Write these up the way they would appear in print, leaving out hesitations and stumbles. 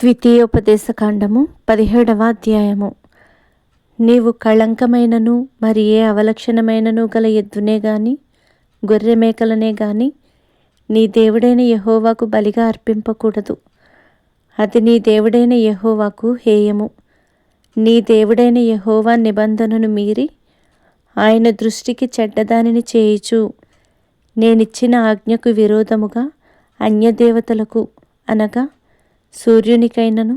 ద్వితీయోపదేశకాండము 17వ అధ్యాయము. నీవు కళంకమైనను మరి ఏ అవలక్షణమైనను గల ఎద్దునే గాని గొర్రె మేకలనే గాని నీ దేవుడైన యెహోవాకు బలిగా అర్పింపకూడదు. అది నీ దేవుడైన యెహోవాకు హేయము. నీ దేవుడైన యెహోవా నిబంధనను మీరి ఆయన దృష్టికి చెడ్డదానిని చేయుచు నేనిచ్చిన ఆజ్ఞకు విరోధముగా అన్యదేవతలకు అనగా సూర్యునికైనను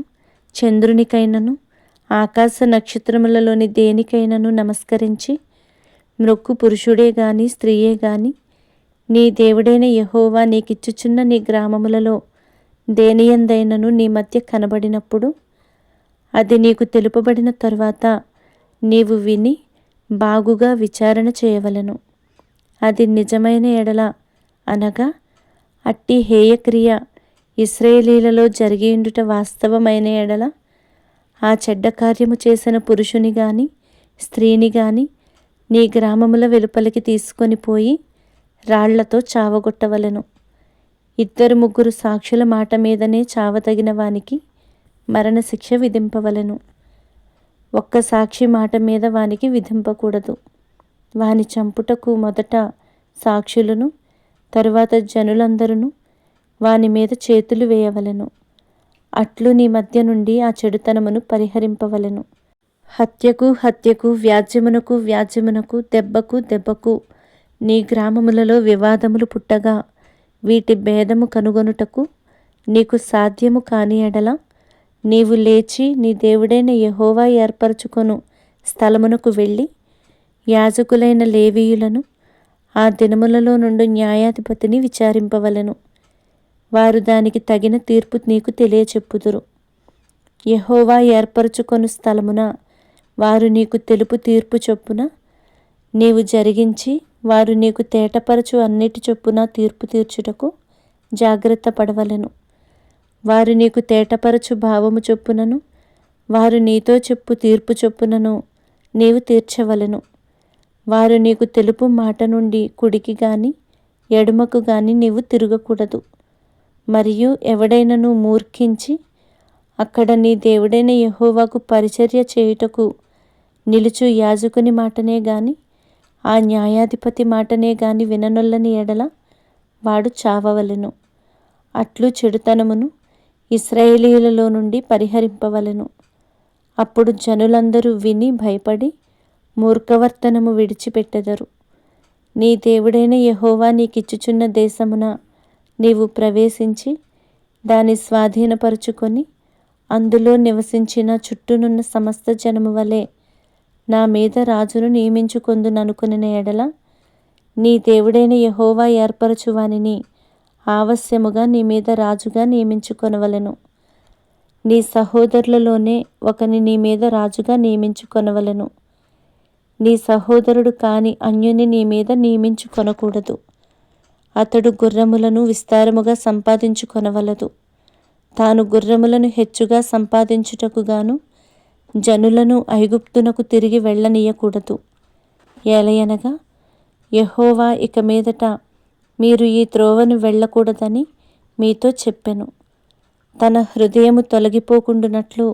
చంద్రునికైనను ఆకాశ నక్షత్రములలోని దేనికైనను నమస్కరించి మ్రొక్కు పురుషుడే గాని స్త్రీయే గాని నీ దేవుడైన యెహోవా నీకిచ్చుచున్న నీ గ్రామములలో దేనియందైనను నీ మధ్య కనబడినప్పుడు అది నీకు తెలుపబడిన తరువాత నీవు విని బాగుగా విచారణ చేయవలెను. అది నిజమైన ఎడల అనగా అట్టి హేయక్రియ ఇశ్రాయేలీలలో జరిగియుండుట వాస్తవమైన ఎడల ఆ చెడ్డ కార్యము చేసిన పురుషుని గాని స్త్రీని గాని నీ గ్రామముల వెలుపలికి తీసుకొని పోయి రాళ్లతో చావగొట్టవలెను. 2-3 సాక్షుల మాట మీదనే చావతగిన వానికి మరణశిక్ష విధింపవలెను. ఒక్క సాక్షి మాట మీద వానికి విధింపకూడదు. వాని చంపుటకు మొదట సాక్షులను తరువాత జనులందరూ వాని మీద చేతులు వేయవలెను. అట్లు నీ మధ్య నుండి ఆ చెడుతనమును పరిహరింపవలెను. హత్యకు వ్యాజ్యమునకు దెబ్బకు నీ గ్రామములలో వివాదములు పుట్టగా వీటి భేదము కనుగొనుటకు నీకు సాధ్యము కాని ఎడల నీవు లేచి నీ దేవుడైన యెహోవా ఏర్పరచుకొను స్థలమునకు వెళ్ళి యాజకులైన లేవీయులను ఆ దినములలో నుండి న్యాయాధిపతిని విచారింపవలెను. వారు దానికి తగిన తీర్పు నీకు తెలియచెప్పుదురు. యెహోవా ఏర్పరచుకొను స్థలమున వారు నీకు తెలుపు తీర్పు చొప్పున నీవు జరిగించి వారు నీకు తేటపరచు అన్నిటి చొప్పున తీర్పు తీర్చుటకు జాగ్రత్త పడవలెను. వారు నీకు తేటపరచు భావము చొప్పునను వారు నీతో చెప్పు తీర్పు చొప్పునను నీవు తీర్చవలెను. వారు నీకు తెలుపు మాట నుండి కుడికి గాని ఎడమకు గాని నీవు తిరగకూడదు. మరియు ఎవడైనను మూర్ఖించి అక్కడ నీ దేవుడైన యెహోవాకు పరిచర్య చేయుటకు నిలుచు యాజకుని మాటనే గాని ఆ న్యాయాధిపతి మాటనే గాని విననొల్లని ఎడల వాడు చావవలెను. అట్లు చెడుతనమును ఇశ్రాయేలీయులలో నుండి పరిహరింపవలెను. అప్పుడు జనులందరూ విని భయపడి మూర్ఖవర్తనము విడిచిపెట్టెదరు. నీ దేవుడైన యెహోవా నీకిచ్చుచున్న దేశమున నీవు ప్రవేశించి దాని స్వాధీనపరుచుకొని అందులో నివసించిన చుట్టూనున్న సమస్త జనము వలె నా మీద రాజును నియమించుకొందుననుకొనిన ఎడల నీ దేవుడైన యెహోవా ఏర్పరచు వానిని ఆవశ్యముగా నీ మీద రాజుగా నియమించుకొనవలెను. నీ సహోదరులలోనే ఒకని నీ మీద రాజుగా నియమించుకొనవలెను. నీ సహోదరుడు కాని అన్యుని నీ మీద నియమించుకొనకూడదు. అతడు గుర్రములను విస్తారముగా సంపాదించుకొనవలదు. తాను గుర్రములను హెచ్చుగా సంపాదించుటకు గాను జనులను ఐగుప్తునకు తిరిగి వెళ్ళనీయకూడదు. ఏలయనగా యెహోవా ఇక మీదట మీరు ఈ త్రోవను వెళ్ళకూడదని మీతో చెప్పెను. తన హృదయము తొలగిపోకుండునట్లు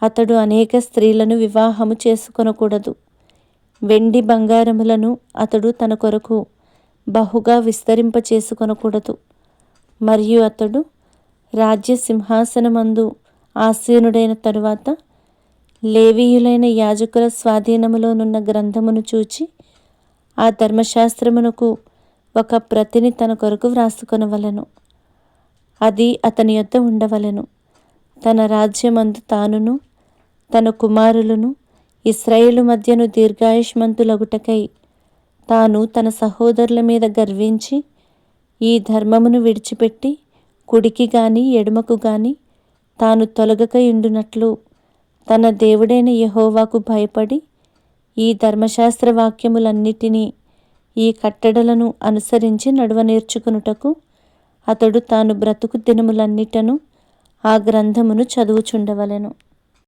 అతడు అనేక స్త్రీలను వివాహము చేసుకొనకూడదు. వెండి బంగారములను అతడు తన కొరకు బహుగా విస్తరింపచేసుకొనకూడదు. మరియు అతడు రాజ్య సింహాసనమందు ఆసీనుడైన తరువాత లేవీయులైన యాజకుల స్వాధీనములోనున్న గ్రంథమును చూచి ఆ ధర్మశాస్త్రమునకు ఒక ప్రతిని తన కొరకు వ్రాసుకొనవలెను. అది అతని యొద్ద ఉండవలెను. తన రాజ్యమందు తానును తన కుమారులను ఇశ్రాయేలు మధ్యను దీర్ఘాయుష్మంతులగుటకై తాను తన సహోదరుల మీద గర్వించి ఈ ధర్మమును విడిచిపెట్టి కుడికి గాని ఎడమకు గాని తాను తొలగకయుండునట్లు తన దేవుడైన యెహోవాకు భయపడి ఈ ధర్మశాస్త్ర వాక్యములన్నిటినీ ఈ కట్టడలను అనుసరించి నడువనేర్చుకొనుటకు అతడు తాను బ్రతుకు దినములన్నిటను ఆ గ్రంథమును చదువుచుండవలెను.